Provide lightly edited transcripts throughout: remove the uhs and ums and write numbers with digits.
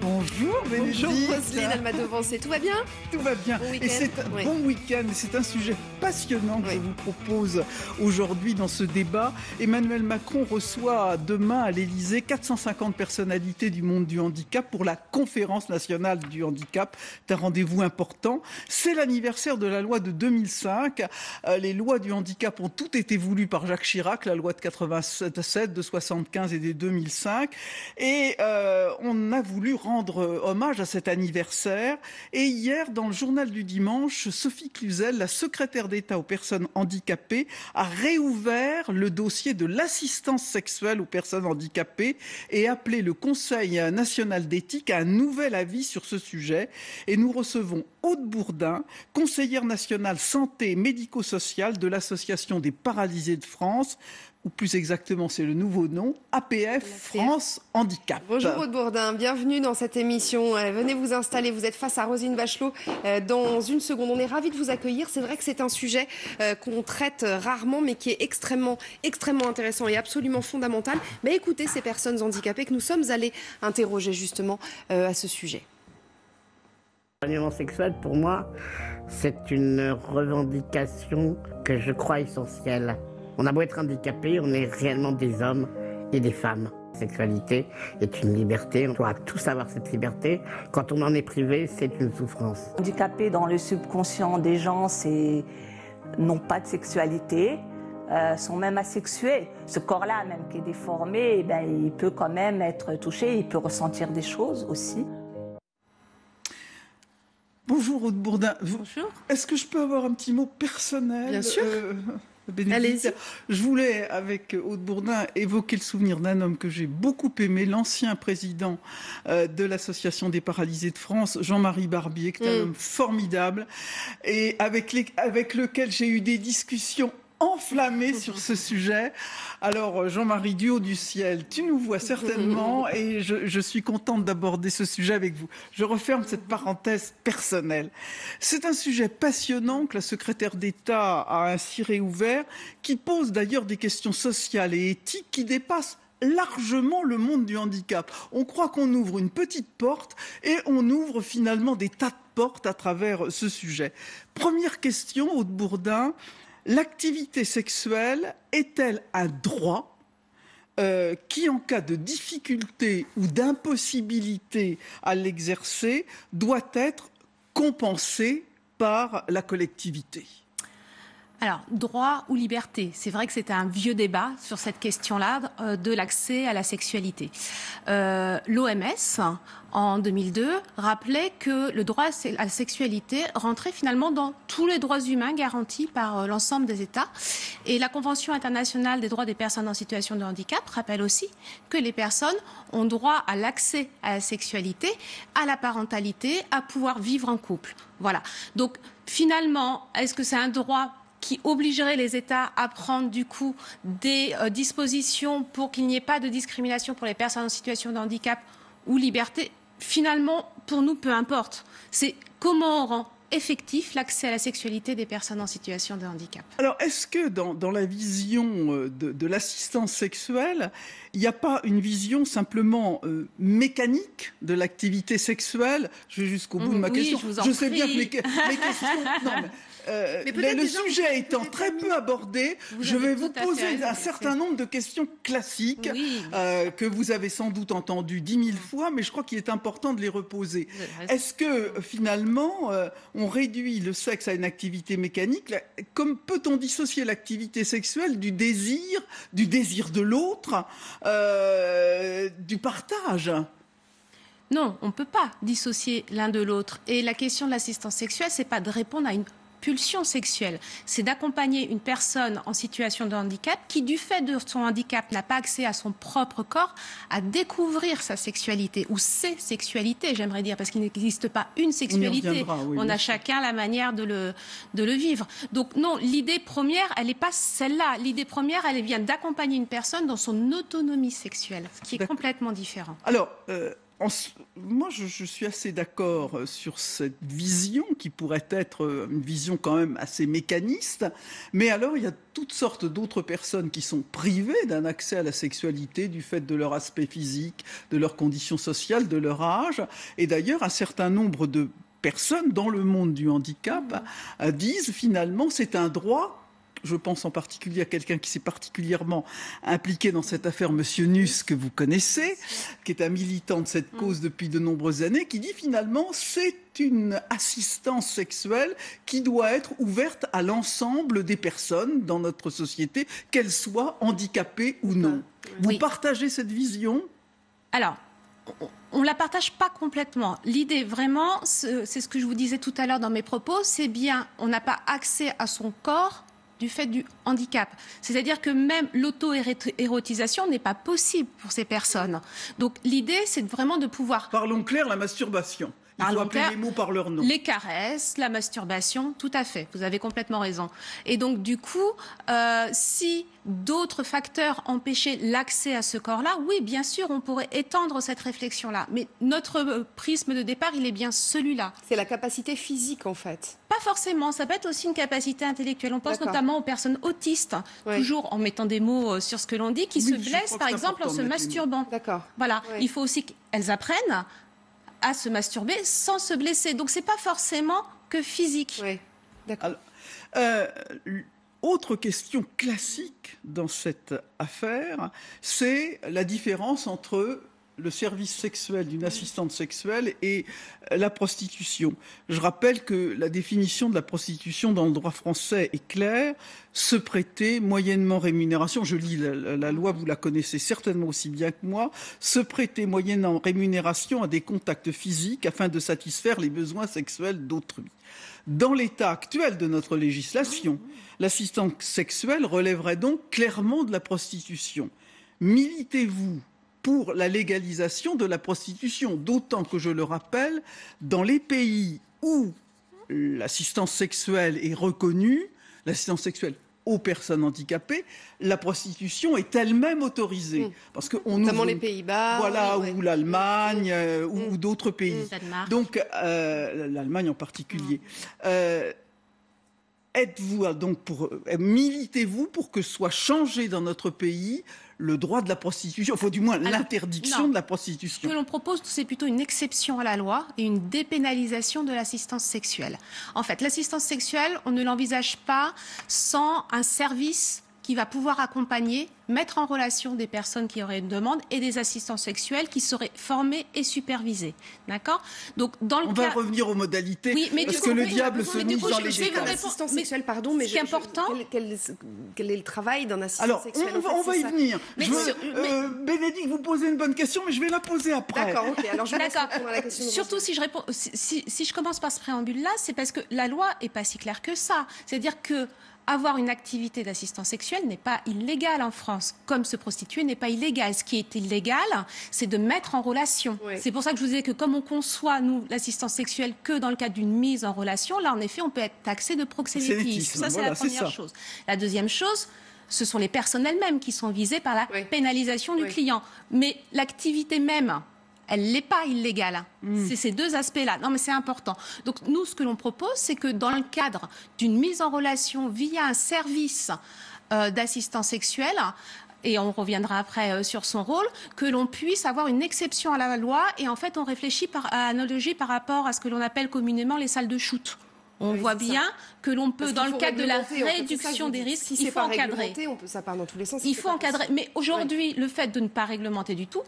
Bonjour Bénédicte. Bonjour Roselyne, elle m'a devancé. Tout va bien? Tout va bien. Bon Et c'est un bon week-end. C'est un sujet passionnant que je vous propose aujourd'hui dans ce débat. Emmanuel Macron reçoit demain à l'Élysée 450 personnalités du monde du handicap pour la conférence nationale du handicap. C'est un rendez-vous important. C'est l'anniversaire de la loi de 2005. Les lois du handicap ont toutes été voulues par Jacques Chirac, la loi de 87, de 75 et de 2005. Et on a voulu rendre hommage à cet anniversaire. Et hier, dans le journal du dimanche, Sophie Cluzel, la secrétaire d'État aux personnes handicapées, a réouvert le dossier de l'assistance sexuelle aux personnes handicapées et appelé le Conseil national d'éthique à un nouvel avis sur ce sujet. Et nous recevons Aude Bourdin, conseillère nationale santé et médico-sociale de l'Association des paralysés de France, ou plus exactement, c'est le nouveau nom, APF France Handicap. Bonjour Aude Bourdin, bienvenue dans cette émission. Venez vous installer, vous êtes face à Roselyne Bachelot dans une seconde. On est ravis de vous accueillir. C'est vrai que c'est un sujet qu'on traite rarement, mais qui est extrêmement intéressant et absolument fondamental. Mais écoutez ces personnes handicapées que nous sommes allés interroger justement à ce sujet. L'accompagnement sexuel, pour moi, c'est une revendication que je crois essentielle. On a beau être handicapé, on est réellement des hommes et des femmes. La sexualité est une liberté, on doit tous avoir cette liberté. Quand on en est privé, c'est une souffrance. Handicapés dans le subconscient des gens, n'ont pas de sexualité, sont même asexués. Ce corps-là, même qui est déformé, il peut quand même être touché, il peut ressentir des choses aussi. Bonjour Aude Bourdin. Bonjour. Est-ce que je peux avoir un petit mot personnel? Bien sûr. Allez-y. Je voulais, avec Aude Bourdin, évoquer le souvenir d'un homme que j'ai beaucoup aimé, l'ancien président de l'Association des paralysés de France, Jean-Marie Barbier, qui est un homme formidable, et avec lequel j'ai eu des discussions enflammé sur ce sujet. Alors, Jean-Marie, du haut du ciel, tu nous vois certainement et je suis contente d'aborder ce sujet avec vous. Je referme cette parenthèse personnelle. C'est un sujet passionnant que la secrétaire d'État a ainsi réouvert, qui pose d'ailleurs des questions sociales et éthiques qui dépassent largement le monde du handicap. On croit qu'on ouvre une petite porte et on ouvre finalement des tas de portes à travers ce sujet. Première question, Aude Bourdin. L'activité sexuelle est-elle un droit qui, en cas de difficulté ou d'impossibilité à l'exercer, doit être compensé par la collectivité ? Alors, droit ou liberté? C'est vrai que c'était un vieux débat sur cette question-là de l'accès à la sexualité. L'OMS, en 2002, rappelait que le droit à la sexualité rentrait finalement dans tous les droits humains garantis par l'ensemble des États. Et la Convention internationale des droits des personnes en situation de handicap rappelle aussi que les personnes ont droit à l'accès à la sexualité, à la parentalité, à pouvoir vivre en couple. Voilà. Donc, finalement, est-ce que c'est un droit qui obligerait les États à prendre du coup des dispositions pour qu'il n'y ait pas de discrimination pour les personnes en situation de handicap ou liberté? Finalement, pour nous, peu importe. C'est comment on rend effectif l'accès à la sexualité des personnes en situation de handicap. Alors, est-ce que dans la vision de l'assistance sexuelle, il n'y a pas une vision simplement mécanique de l'activité sexuelle? Je vais jusqu'au bout de ma question. Je sais bien que mes questions... Non, mais le sujet étant très peu abordé, je vais vous poser un certain nombre de questions classiques que vous avez sans doute entendues 10 000 fois, mais je crois qu'il est important de les reposer. Est-ce que finalement, on réduit le sexe à une activité mécanique? Comme peut-on dissocier l'activité sexuelle du désir de l'autre, du partage? Non, on ne peut pas dissocier l'un de l'autre. Et la question de l'assistance sexuelle, c'est pas de répondre à une pulsion sexuelle, c'est d'accompagner une personne en situation de handicap qui, du fait de son handicap, n'a pas accès à son propre corps, à découvrir sa sexualité, ou ses sexualités, j'aimerais dire, parce qu'il n'existe pas une sexualité. On a chacun la manière de le vivre. Donc non, l'idée première, elle n'est pas celle-là. L'idée première, elle vient d'accompagner une personne dans son autonomie sexuelle, ce qui est complètement différent. Alors, Moi, je suis assez d'accord sur cette vision qui pourrait être une vision quand même assez mécaniste. Mais alors, il y a toutes sortes d'autres personnes qui sont privées d'un accès à la sexualité du fait de leur aspect physique, de leurs conditions sociales, de leur âge. Et d'ailleurs, un certain nombre de personnes dans le monde du handicap disent finalement c'est un droit. Je pense en particulier à quelqu'un qui s'est particulièrement impliqué dans cette affaire, Monsieur Nuss, que vous connaissez, qui est un militant de cette cause depuis de nombreuses années, qui dit finalement c'est une assistance sexuelle qui doit être ouverte à l'ensemble des personnes dans notre société, qu'elles soient handicapées ou non. Vous partagez cette vision ? Alors, on ne la partage pas complètement. L'idée, vraiment, c'est ce que je vous disais tout à l'heure dans mes propos, c'est bien, on n'a pas accès à son corps du fait du handicap. C'est-à-dire que même l'auto-érotisation n'est pas possible pour ces personnes. Donc l'idée, c'est vraiment de pouvoir... Parlons clair, la masturbation. Il faut appeler les mots par leur nom. Les caresses, la masturbation, tout à fait. Vous avez complètement raison. Et donc, du coup, si d'autres facteurs empêchaient l'accès à ce corps-là, oui, bien sûr, on pourrait étendre cette réflexion-là. Mais notre prisme de départ, il est bien celui-là. C'est la capacité physique, en fait. Pas forcément. Ça peut être aussi une capacité intellectuelle. On pense notamment aux personnes autistes, toujours en mettant des mots sur ce que l'on dit, qui se blessent, par exemple, en se masturbant. D'accord. Voilà. Il faut aussi qu'elles apprennent à se masturber sans se blesser. Donc, c'est pas forcément que physique. Oui, d'accord. Autre question classique dans cette affaire, c'est la différence entre le service sexuel d'une assistante sexuelle et la prostitution. Je rappelle que la définition de la prostitution dans le droit français est claire, se prêter moyennement rémunération, je lis la loi, vous la connaissez certainement aussi bien que moi, se prêter moyennant rémunération à des contacts physiques afin de satisfaire les besoins sexuels d'autrui. Dans l'état actuel de notre législation, l'assistante sexuelle relèverait donc clairement de la prostitution. Militez-vous pour la légalisation de la prostitution, d'autant que, je le rappelle, dans les pays où l'assistance sexuelle est reconnue, l'assistance sexuelle aux personnes handicapées, la prostitution est elle-même autorisée. Parce que notamment les Pays-Bas. Voilà, ou l'Allemagne, ou d'autres pays. Donc, l'Allemagne en particulier. Militez-vous pour que soit changé dans notre pays le droit de la prostitution, enfin du moins l'interdiction de la prostitution. Ce que l'on propose, c'est plutôt une exception à la loi et une dépénalisation de l'assistance sexuelle. En fait, l'assistance sexuelle, on ne l'envisage pas sans un service qui va pouvoir accompagner, mettre en relation des personnes qui auraient une demande et des assistants sexuels qui seraient formés et supervisés. D'accord ? Donc, dans le On va revenir aux modalités, parce que le diable se mise dans les détails. L'assistance sexuelle, pardon, mais ce qui est important... Quel est le travail d'un assistant sexuel ? Alors, on va y venir. Bénédicte, vous posez une bonne question, mais je vais la poser après. D'accord, ok. Alors, je vais répondre à la question. Surtout si je commence par ce préambule-là, c'est parce que la loi n'est pas si claire que ça. C'est-à-dire que avoir une activité d'assistance sexuelle n'est pas illégal en France, comme se prostituer n'est pas illégal. Ce qui est illégal, c'est de mettre en relation. Oui. C'est pour ça que je vous disais que comme on conçoit, nous, l'assistance sexuelle que dans le cadre d'une mise en relation, là, en effet, on peut être taxé de proxénétisme. Ça, c'est la première chose. La deuxième chose, ce sont les personnes elles-mêmes qui sont visées par la pénalisation du client. Mais l'activité même... elle n'est pas illégale. C'est ces deux aspects-là. Non, mais c'est important. Donc, nous, ce que l'on propose, c'est que dans le cadre d'une mise en relation via un service d'assistance sexuelle, et on reviendra après sur son rôle, que l'on puisse avoir une exception à la loi. Et en fait, on réfléchit par analogie par rapport à ce que l'on appelle communément les salles de shoot. On voit bien que l'on peut, dans le cadre de la réduction des risques, il faut encadrer. Ça part dans tous les sens. Il faut encadrer. Mais aujourd'hui, le fait de ne pas réglementer du tout,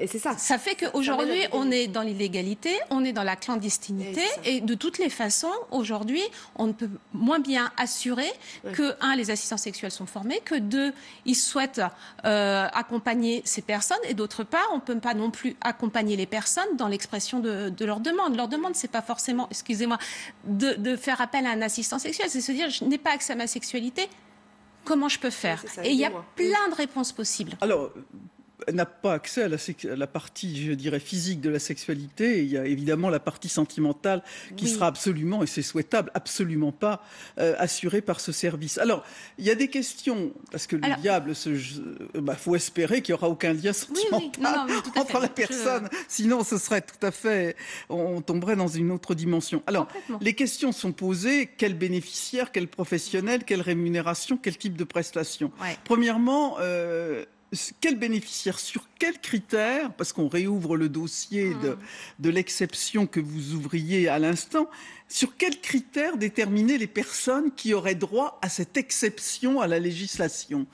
et c'est ça. Ça fait qu'aujourd'hui, on est dans l'illégalité, on est dans la clandestinité. Et de toutes les façons, aujourd'hui, on ne peut moins bien assurer que, un, les assistants sexuels sont formés, que deux, ils souhaitent accompagner ces personnes. Et d'autre part, on ne peut pas non plus accompagner les personnes dans l'expression de leur demande. Leur demande, c'est pas forcément, excusez-moi, de faire appel à un assistant sexuel. C'est se dire, je n'ai pas accès à ma sexualité, comment je peux faire ? Et il y a plein de réponses possibles. Alors, n'a pas accès à la partie, je dirais, physique de la sexualité. Il y a évidemment la partie sentimentale qui sera absolument, et c'est souhaitable, absolument pas assurée par ce service. Alors, il y a des questions, parce que le diable, faut espérer qu'il n'y aura aucun lien sentimental entre la personne, sinon ce serait tout à fait, on tomberait dans une autre dimension. Alors, les questions sont posées, quel bénéficiaire, quel professionnel, quelle rémunération, quel type de prestation. Premièrement, quel bénéficiaire, sur quels critères, parce qu'on réouvre le dossier de l'exception que vous ouvriez à l'instant, sur quels critères déterminer les personnes qui auraient droit à cette exception à la législation?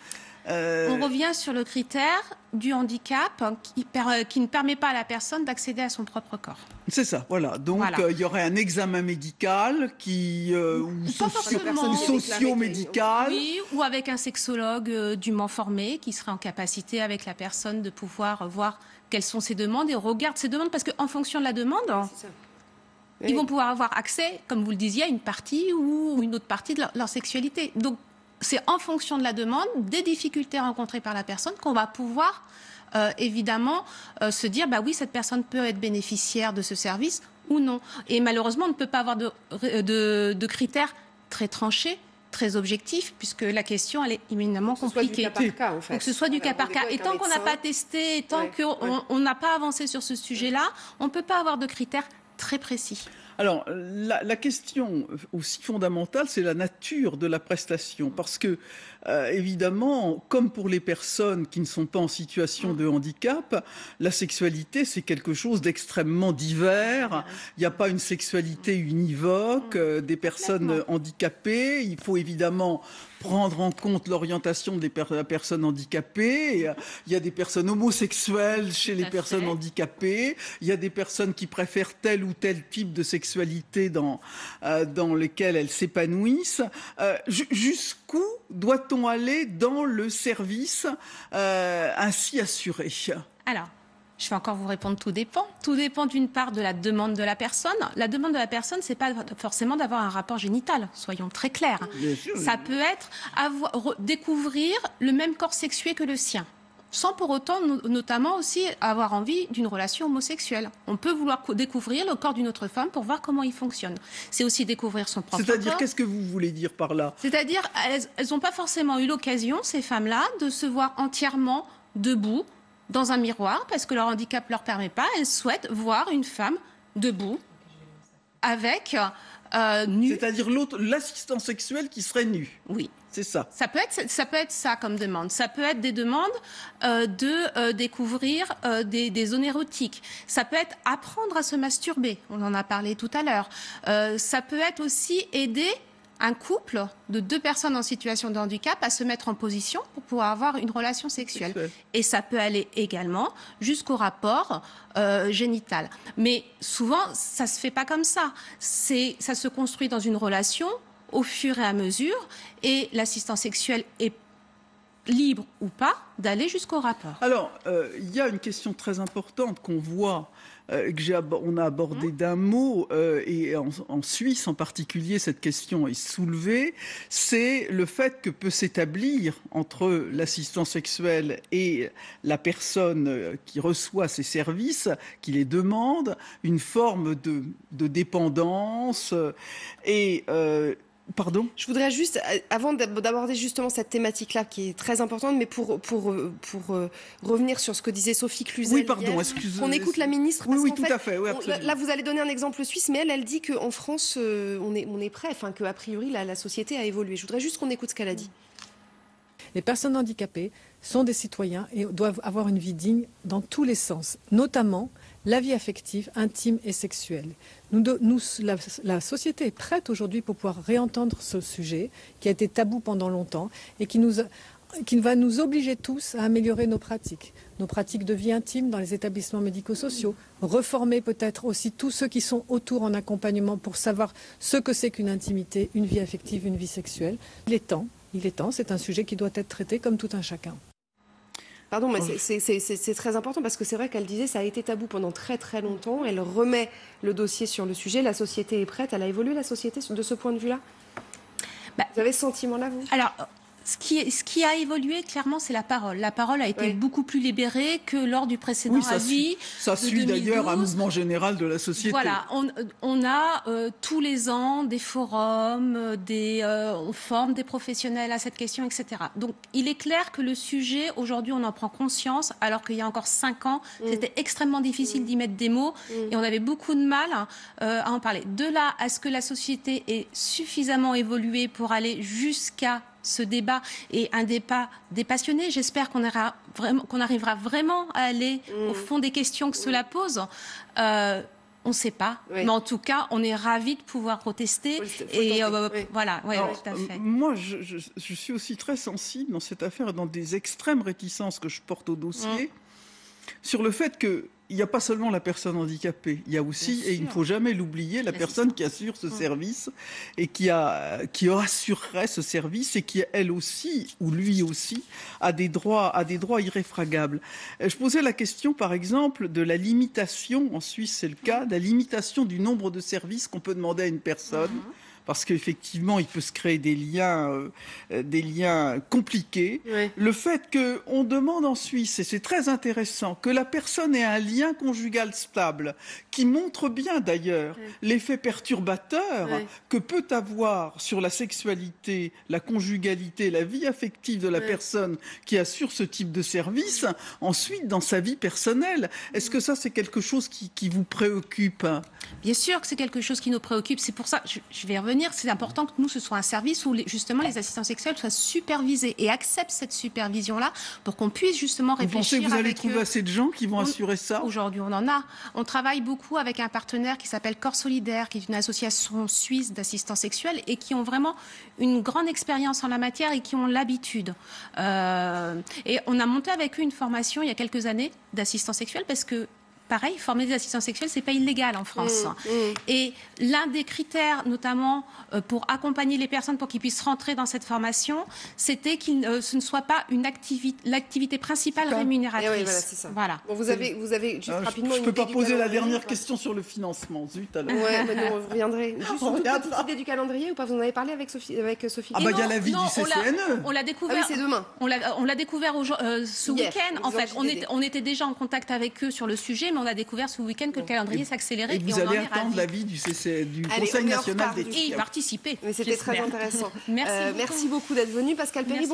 On revient sur le critère du handicap qui ne permet pas à la personne d'accéder à son propre corps. C'est ça, voilà. Donc, il y aurait un examen médical ou socio-médical. Oui, ou avec un sexologue dûment formé qui serait en capacité avec la personne de pouvoir voir quelles sont ses demandes et on regarde ses demandes parce qu'en fonction de la demande, ils vont pouvoir avoir accès, comme vous le disiez, à une partie ou une autre partie de leur sexualité. Donc, c'est en fonction de la demande, des difficultés rencontrées par la personne qu'on va pouvoir évidemment se dire oui, cette personne peut être bénéficiaire de ce service ou non. Et malheureusement, on ne peut pas avoir de critères très tranchés, très objectifs, puisque la question elle est éminemment compliquée. Que ce soit du cas par cas, en fait. Donc, que ce soit du cas par cas. Et tant qu'on n'a pas testé, et tant qu'on n'a pas avancé sur ce sujet-là, on ne peut pas avoir de critères très précis. Alors, la question aussi fondamentale, c'est la nature de la prestation. Parce que, évidemment, comme pour les personnes qui ne sont pas en situation de handicap, la sexualité, c'est quelque chose d'extrêmement divers. Il n'y a pas une sexualité univoque des personnes handicapées. Il faut évidemment prendre en compte l'orientation des personnes handicapées. Il y a des personnes homosexuelles chez les personnes handicapées. Il y a des personnes qui préfèrent tel ou tel type de sexualité dans lesquelles elles s'épanouissent. Jusqu'où doit-on aller dans le service ainsi assuré? Alors, je vais encore vous répondre, tout dépend. Tout dépend d'une part de la demande de la personne. La demande de la personne, c'est pas forcément d'avoir un rapport génital, soyons très clairs. Ça peut être découvrir le même corps sexué que le sien, sans pour autant, notamment aussi, avoir envie d'une relation homosexuelle. On peut vouloir découvrir le corps d'une autre femme pour voir comment il fonctionne. C'est aussi découvrir son propre corps. C'est-à-dire, qu'est-ce que vous voulez dire par là? C'est-à-dire, elles n'ont pas forcément eu l'occasion, ces femmes-là, de se voir entièrement debout, dans un miroir, parce que leur handicap ne leur permet pas. Elles souhaitent voir une femme debout, avec nue. C'est-à-dire l'assistant sexuel qui serait nu. Oui. C'est ça. Ça peut être ça comme demande. Ça peut être des demandes de découvrir des zones érotiques. Ça peut être apprendre à se masturber. On en a parlé tout à l'heure. Ça peut être aussi aider un couple de deux personnes en situation de handicap à se mettre en position pour pouvoir avoir une relation sexuelle. Et ça peut aller également jusqu'au rapport génital. Mais souvent, ça ne se fait pas comme ça. Ça se construit dans une relation au fur et à mesure et l'assistant sexuel est libre ou pas d'aller jusqu'au rapport. Alors, il y a une question très importante qu'on voit on a abordé d'un mot, et en Suisse en particulier, cette question est soulevée, c'est le fait que peut s'établir entre l'assistant sexuel et la personne qui reçoit ces services, qui les demande, une forme de dépendance Pardon ? Je voudrais juste, avant d'aborder justement cette thématique-là, qui est très importante, mais pour revenir sur ce que disait Sophie Cluzel. Oui, pardon, excusez-moi. On écoute la ministre. Oui, tout à fait. Oui, absolument. Là, vous allez donner un exemple suisse, mais elle dit qu'en France, on est prêt, enfin, qu'a priori, la société a évolué. Je voudrais juste qu'on écoute ce qu'elle a dit. Les personnes handicapées sont des citoyens et doivent avoir une vie digne dans tous les sens, notamment la vie affective, intime et sexuelle. La société est prête aujourd'hui pour pouvoir réentendre ce sujet qui a été tabou pendant longtemps et qui va nous obliger tous à améliorer nos pratiques de vie intime dans les établissements médico-sociaux, reformer peut-être aussi tous ceux qui sont autour en accompagnement pour savoir ce que c'est qu'une intimité, une vie affective, une vie sexuelle. Il est temps, c'est un sujet qui doit être traité comme tout un chacun. Pardon, mais c'est très important parce que c'est vrai qu'elle disait ça a été tabou pendant très très longtemps. Elle remet le dossier sur le sujet. La société est prête. Elle a évolué, la société, de ce point de vue-là ? Vous avez ce sentiment-là, vous ? Alors, Ce qui a évolué, clairement, c'est la parole. La parole a été beaucoup plus libérée que lors du précédent avis. Ça suit d'ailleurs un mouvement général de la société. Voilà, on a tous les ans des forums, on forme des professionnels à cette question, etc. Donc, il est clair que le sujet, aujourd'hui, on en prend conscience, alors qu'il y a encore 5 ans, c'était extrêmement difficile d'y mettre des mots et on avait beaucoup de mal à en parler. De là à ce que la société ait suffisamment évolué pour aller jusqu'à ce débat et un débat des passionnés. J'espère qu'on arrivera vraiment à aller au fond des questions que cela pose. On ne sait pas, mais en tout cas, on est ravis de pouvoir protester. Voilà, alors, tout à fait. Moi, je suis aussi très sensible dans cette affaire et dans des extrêmes réticences que je porte au dossier sur le fait que il n'y a pas seulement la personne handicapée, il y a aussi, et il ne faut jamais l'oublier, la personne qui assure ce service et qui assurerait ce service et qui, elle aussi, ou lui aussi, a des droits irréfragables. Je posais la question, par exemple, de la limitation, en Suisse c'est le cas, de la limitation du nombre de services qu'on peut demander à une personne. Parce qu'effectivement, il peut se créer des liens compliqués. Oui. Le fait qu'on demande en Suisse, et c'est très intéressant, que la personne ait un lien conjugal stable, qui montre bien d'ailleurs l'effet perturbateur que peut avoir sur la sexualité, la conjugalité, la vie affective de la personne qui assure ce type de service, ensuite dans sa vie personnelle. Est-ce que ça, c'est quelque chose qui vous préoccupe ? Bien sûr que c'est quelque chose qui nous préoccupe. C'est pour ça, je vais revenir, c'est important que nous, ce soit un service où justement les assistants sexuels soient supervisés et acceptent cette supervision-là pour qu'on puisse justement réfléchir. Vous pensez que vous allez trouver assez de gens qui vont assurer ça ? Aujourd'hui, on en a. On travaille beaucoup avec un partenaire qui s'appelle Corps Solidaire, qui est une association suisse d'assistants sexuels et qui ont vraiment une grande expérience en la matière et qui ont l'habitude. Et on a monté avec eux une formation il y a quelques années d'assistants sexuels parce que pareil, former des assistants sexuels, c'est pas illégal en France. Et l'un des critères, notamment pour accompagner les personnes pour qu'ils puissent rentrer dans cette formation, c'était que ce ne soit pas l'activité principale rémunératrice. Oui, voilà, c'est ça. Voilà. Bon, vous avez juste rapidement je ne peux pas poser la dernière question sur le financement. Zut alors. Mais non, vous reviendrez. Juste une toute petite idée du calendrier ou pas ? Vous en avez parlé avec Sophie Ah bah il y a l'avis du CCNE. On l'a découvert. Ah oui, c'est demain. On l'a découvert ce week-end. En fait, on était déjà en contact avec eux sur le sujet. Mais on a découvert ce week-end que le calendrier s'accélérait. Et vous allez attendre l'avis du Conseil national d'éthique. Et y participer. Mais c'était très intéressant. Merci beaucoup d'être venu. Pascal Perry, bonjour.